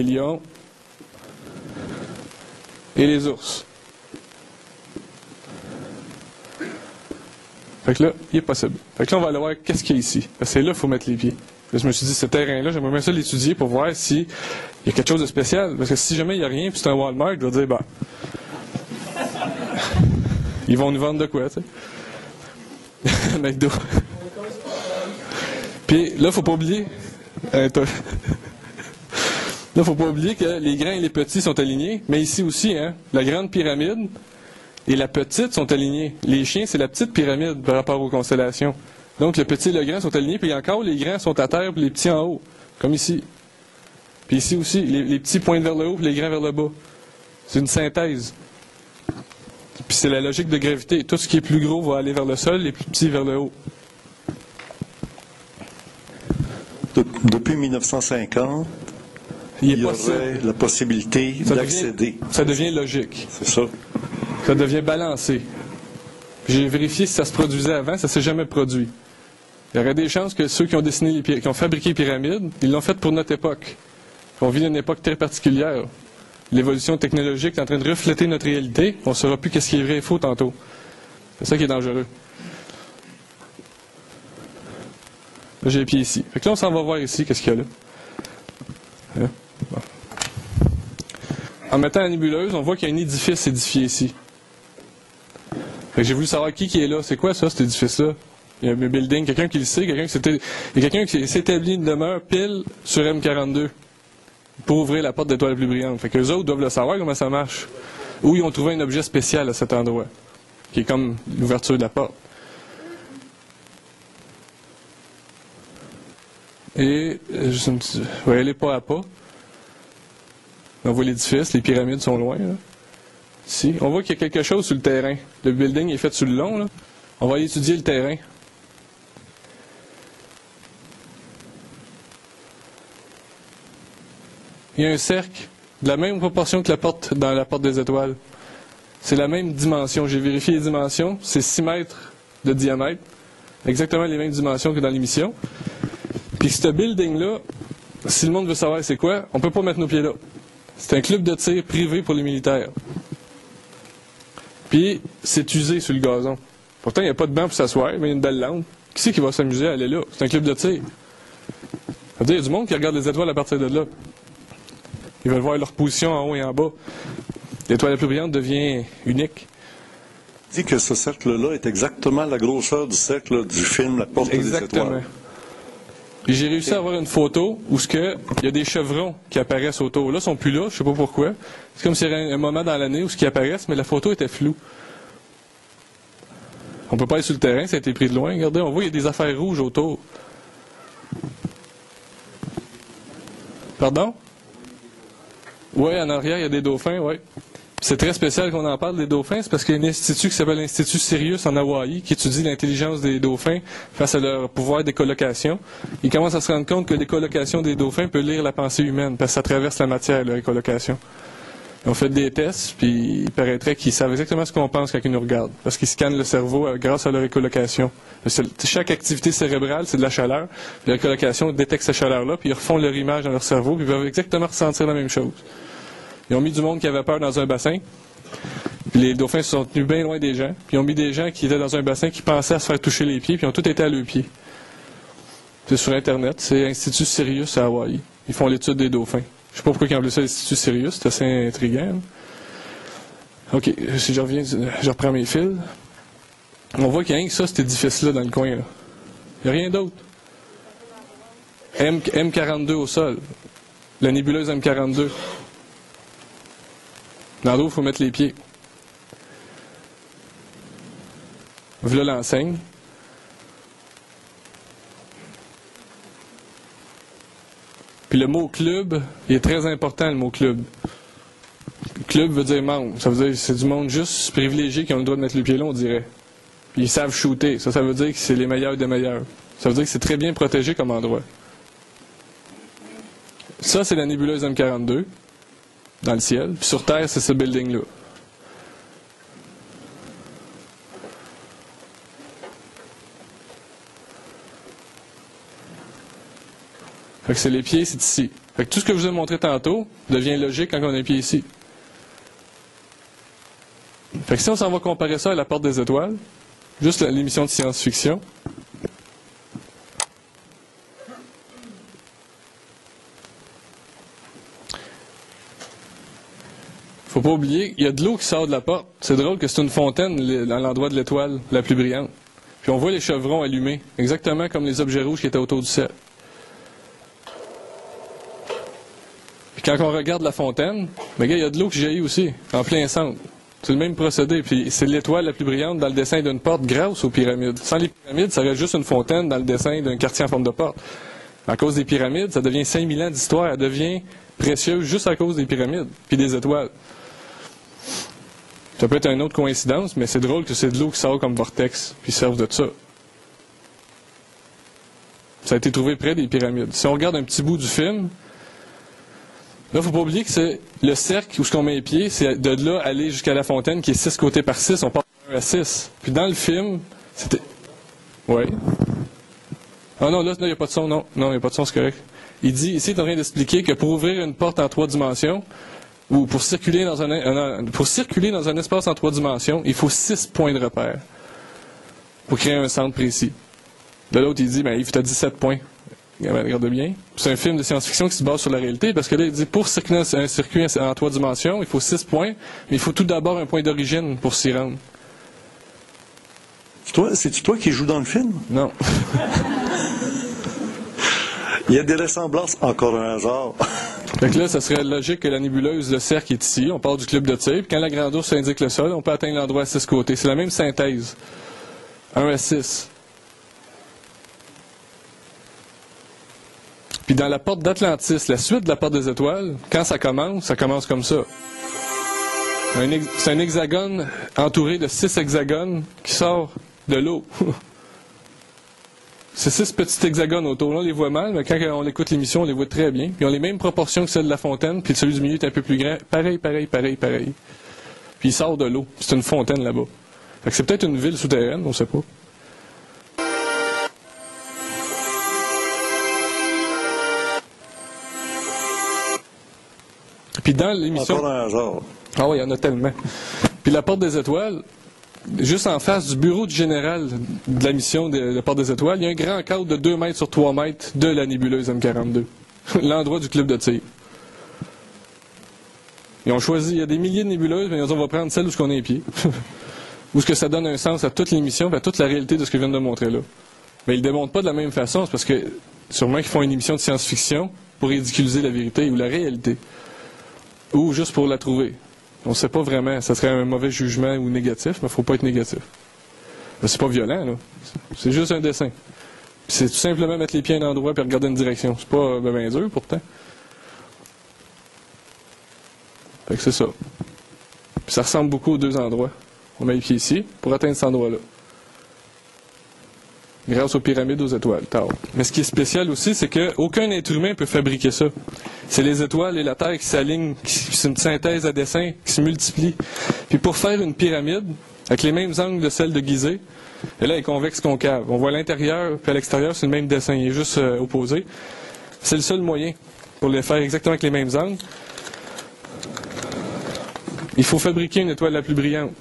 les lions et les ours. Fait que là, il est possible. Fait que là, on va aller voir qu'est-ce qu'il y a ici. Parce que c'est là qu'il faut mettre les pieds. Là, je me suis dit, ce terrain-là, j'aimerais bien ça l'étudier pour voir s'il y a quelque chose de spécial. Parce que si jamais il n'y a rien, puis c'est un Walmart, je vais dire, bah, ils vont nous vendre de quoi, tu sais. McDo. Puis là, faut pas oublier. Là, faut pas oublier que les grands et les petits sont alignés. Mais ici aussi, hein, la grande pyramide et la petite sont alignés. Les chiens, c'est la petite pyramide par rapport aux constellations. Donc, le petit et le grand sont alignés, puis encore, les grands sont à terre, puis les petits en haut, comme ici. Puis ici aussi, les petits pointent vers le haut, puis les grands vers le bas. C'est une synthèse. Puis c'est la logique de gravité. Tout ce qui est plus gros va aller vers le sol, les plus petits vers le haut. Depuis 1950, il y aurait la possibilité d'accéder. Ça devient logique. C'est ça. Ça devient balancé. J'ai vérifié si ça se produisait avant, ça ne s'est jamais produit. Il y aurait des chances que ceux qui ont dessiné qui ont fabriqué les pyramides, ils l'ont fait pour notre époque. On vit une époque très particulière. L'évolution technologique est en train de refléter notre réalité. On ne saura plus qu'est-ce qui est vrai et faux tantôt. C'est ça qui est dangereux. Là, j'ai les pieds ici. Fait que là, on s'en va voir ici, qu'est-ce qu'il y a là. Bon. En mettant la nébuleuse, on voit qu'il y a un édifice édifié ici. Fait que j'ai voulu savoir qui est là. C'est quoi ça, cet édifice-là? Il y a un building, quelqu'un qui le sait, il y a quelqu'un qui s'est établi une demeure pile sur M42 pour ouvrir la porte d'étoile la plus brillante. Fait que les autres doivent le savoir comment ça marche. Ou ils ont trouvé un objet spécial à cet endroit, qui est comme l'ouverture de la porte. Et je vais aller pas à pas. On voit l'édifice, les pyramides sont loin. Là. Ici, on voit qu'il y a quelque chose sur le terrain. Le building est fait sur le long. Là. On va aller étudier le terrain. Il y a un cercle de la même proportion que la porte dans la porte des étoiles. C'est la même dimension. J'ai vérifié les dimensions. C'est 6 mètres de diamètre. Exactement les mêmes dimensions que dans l'émission. Puis ce building-là, si le monde veut savoir c'est quoi, on ne peut pas mettre nos pieds là. C'est un club de tir privé pour les militaires. Puis c'est usé sur le gazon. Pourtant, il n'y a pas de banc pour s'asseoir, mais il y a une belle lampe. Qui c'est qui va s'amuser à aller là? C'est un club de tir. Ça veut dire, il y a du monde qui regarde les étoiles à partir de là. Ils veulent voir leur position en haut et en bas. L'étoile la plus brillante devient unique. Tu dis que ce cercle-là est exactement la grosseur du cercle du film La Porte des Étoiles. Puis j'ai réussi à avoir une photo où il y a des chevrons qui apparaissent autour. Là, ils ne sont plus là, je ne sais pas pourquoi. C'est comme s'il y avait un moment dans l'année où ils apparaissent, mais la photo était floue. On ne peut pas aller sur le terrain, ça a été pris de loin. Regardez, on voit qu'il y a des affaires rouges autour. Pardon? Oui, en arrière, il y a des dauphins, oui. C'est très spécial qu'on en parle des dauphins, c'est parce qu'il y a un institut qui s'appelle l'Institut Sirius en Hawaï qui étudie l'intelligence des dauphins face à leur pouvoir d'écolocation. Ils commencent à se rendre compte que l'écolocation des dauphins peut lire la pensée humaine, parce que ça traverse la matière, leur écolocation. Ils ont fait des tests, puis il paraîtrait qu'ils savent exactement ce qu'on pense quand ils nous regardent, parce qu'ils scannent le cerveau grâce à leur écolocation. Chaque activité cérébrale, c'est de la chaleur. L'écolocation détecte cette chaleur-là, puis ils refont leur image dans leur cerveau, puis ils peuvent exactement ressentir la même chose. Ils ont mis du monde qui avait peur dans un bassin. Puis les dauphins se sont tenus bien loin des gens. Puis ils ont mis des gens qui étaient dans un bassin qui pensaient à se faire toucher les pieds. Puis ils ont tous été à leurs pieds. C'est sur Internet. C'est l'Institut Sirius à Hawaï. Ils font l'étude des dauphins. Je ne sais pas pourquoi ils ont appelé ça l'Institut Sirius. C'est assez intriguant. OK. Si je reviens, je reprends mes fils. On voit qu'il y a rien que ça, cet édifice-là, dans le coin. Là. Il n'y a rien d'autre. M42 au sol. La nébuleuse M42. Dans l'eau, il faut mettre les pieds. Voilà l'enseigne. Puis le mot club, il est très important, le mot club. Club veut dire membre. Ça veut dire que c'est du monde juste privilégié qui ont le droit de mettre les pieds là, on dirait. Puis ils savent shooter. Ça veut dire que c'est les meilleurs des meilleurs. Ça veut dire que c'est très bien protégé comme endroit. Ça, c'est la nébuleuse M42. Dans le ciel. Puis sur Terre, c'est ce building-là. Fait que c'est les pieds, c'est ici. Fait que tout ce que je vous ai montré tantôt devient logique quand on a un pied ici. Fait que si on s'en va comparer ça à la porte des étoiles, juste l'émission de science-fiction, faut pas oublier, il y a de l'eau qui sort de la porte. C'est drôle que c'est une fontaine dans l'endroit de l'étoile la plus brillante. Puis on voit les chevrons allumés, exactement comme les objets rouges qui étaient autour du cercle. Puis quand on regarde la fontaine, ben, il y a de l'eau qui jaillit aussi, en plein centre. C'est le même procédé. Puis c'est l'étoile la plus brillante dans le dessin d'une porte grâce aux pyramides. Sans les pyramides, ça reste juste une fontaine dans le dessin d'un quartier en forme de porte. À cause des pyramides, ça devient 5000 ans d'histoire. Elle devient précieuse juste à cause des pyramides, puis des étoiles. Ça peut être une autre coïncidence, mais c'est drôle que c'est de l'eau qui sort comme vortex, puis servent de ça. Ça a été trouvé près des pyramides. Si on regarde un petit bout du film, là, il ne faut pas oublier que c'est le cercle où on met les pieds, c'est de là aller jusqu'à la fontaine qui est 6 côtés par 6, on part de 1 à 6. Puis dans le film, c'était... Oui. Ah non, là, il n'y a pas de son, non. Non, il n'y a pas de son, c'est correct. Il dit, ici, il est en train d'expliquer que pour ouvrir une porte en 3 dimensions, ou pour circuler dans un espace en 3 dimensions, il faut 6 points de repère pour créer un centre précis. De l'autre, il dit, ben, Yves, tu as 17 points. Regarde bien. C'est un film de science-fiction qui se base sur la réalité, parce que là, il dit, pour circuler un circuit en 3 dimensions, il faut 6 points, mais il faut tout d'abord un point d'origine pour s'y rendre. C'est-tu toi qui joues dans le film? Non. Il y a des ressemblances, encore un hasard. Fait que là, ça serait logique que la nébuleuse, le cercle est ici, on part du club de tir, puis quand la grande ours indique le sol, on peut atteindre l'endroit à 6 côtés. C'est la même synthèse. 1 à 6. Puis dans la porte d'Atlantis, la suite de la porte des étoiles, quand ça commence comme ça. C'est un hexagone entouré de 6 hexagones qui sort de l'eau. C'est 6 petits hexagones autour. Là, on les voit mal, mais quand on écoute l'émission, on les voit très bien. Ils ont les mêmes proportions que celles de la fontaine, puis celui du milieu est un peu plus grand. Pareil. Puis il sort de l'eau. C'est une fontaine là-bas. Fait que c'est peut-être une ville souterraine, on ne sait pas. Puis dans l'émission... Encore un hasard. Ah oui, il y en a tellement. Puis la porte des étoiles, juste en face du bureau du général de la mission de la porte des étoiles, il y a un grand cadre de 2 mètres sur 3 mètres de la nébuleuse M42. L'endroit du club de tir. Ils ont choisi, il y a des milliers de nébuleuses, mais ils ont dit on va prendre celle où on est les pieds. Où ce que ça donne un sens à toute l'émission, à toute la réalité de ce que je viens de montrer là. Mais ils ne le démontrent pas de la même façon, c'est parce que sûrement qu'ils font une émission de science-fiction pour ridiculiser la vérité ou la réalité. Ou juste pour la trouver. On ne sait pas vraiment. Ça serait un mauvais jugement ou négatif, mais il ne faut pas être négatif. Mais c'est pas violent, là. C'est juste un dessin. Puis c'est tout simplement mettre les pieds à un endroit et regarder une direction. C'est pas bien dur, pourtant. Fait que c'est ça. Puis ça ressemble beaucoup aux 2 endroits. On met les pieds ici pour atteindre cet endroit-là. Grâce aux pyramides, aux étoiles. Tard. Mais ce qui est spécial aussi, c'est qu'aucun être humain peut fabriquer ça. C'est les étoiles et la Terre qui s'alignent, c'est une synthèse à dessin qui se multiplie. Puis pour faire une pyramide, avec les mêmes angles de celle de Gizeh, et là, elle est convexe-concave. On voit à l'intérieur, puis à l'extérieur, c'est le même dessin, il est juste opposé. C'est le seul moyen pour les faire exactement avec les mêmes angles. Il faut fabriquer une étoile la plus brillante.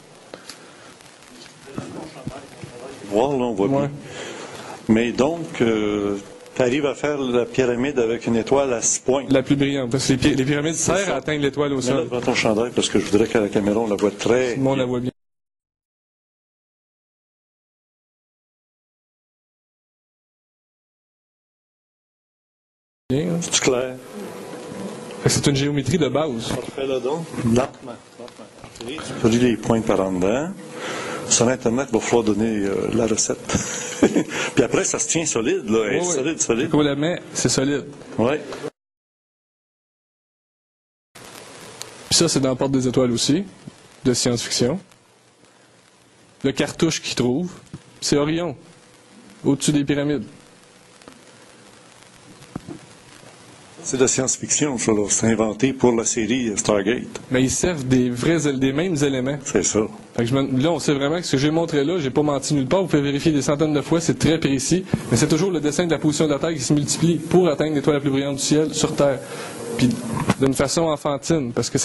Voir, là, on voit bien. Mais donc, tu arrives à faire la pyramide avec une étoile à 6 points. La plus brillante, parce que les pyramides servent à atteindre l'étoile au sol. Mais là, prends ton chandail, parce que je voudrais qu'à la caméra, on la voit très bien. On la voit bien. C'est clair. C'est une géométrie de base. Fais-le donc. Lentement. Tu peux dire les points par en dedans. Sur Internet, il va falloir donner la recette. Puis après, ça se tient solide, là. Oui. Solide. Quand on la met, c'est solide. Oui. Puis ça, c'est dans la porte des étoiles aussi, de science-fiction. Le cartouche qu'ils trouvent, c'est Orion, au-dessus des pyramides. C'est de la science-fiction, ça, là. C'est inventé pour la série Stargate. Mais ils servent des mêmes éléments. C'est ça. Fait que là, on sait vraiment que ce que j'ai montré là, j'ai pas menti nulle part. Vous pouvez vérifier des centaines de fois, c'est très précis. Mais c'est toujours le dessin de la position de la Terre qui se multiplie pour atteindre l'étoile la plus brillante du ciel sur Terre. Puis d'une façon enfantine, parce que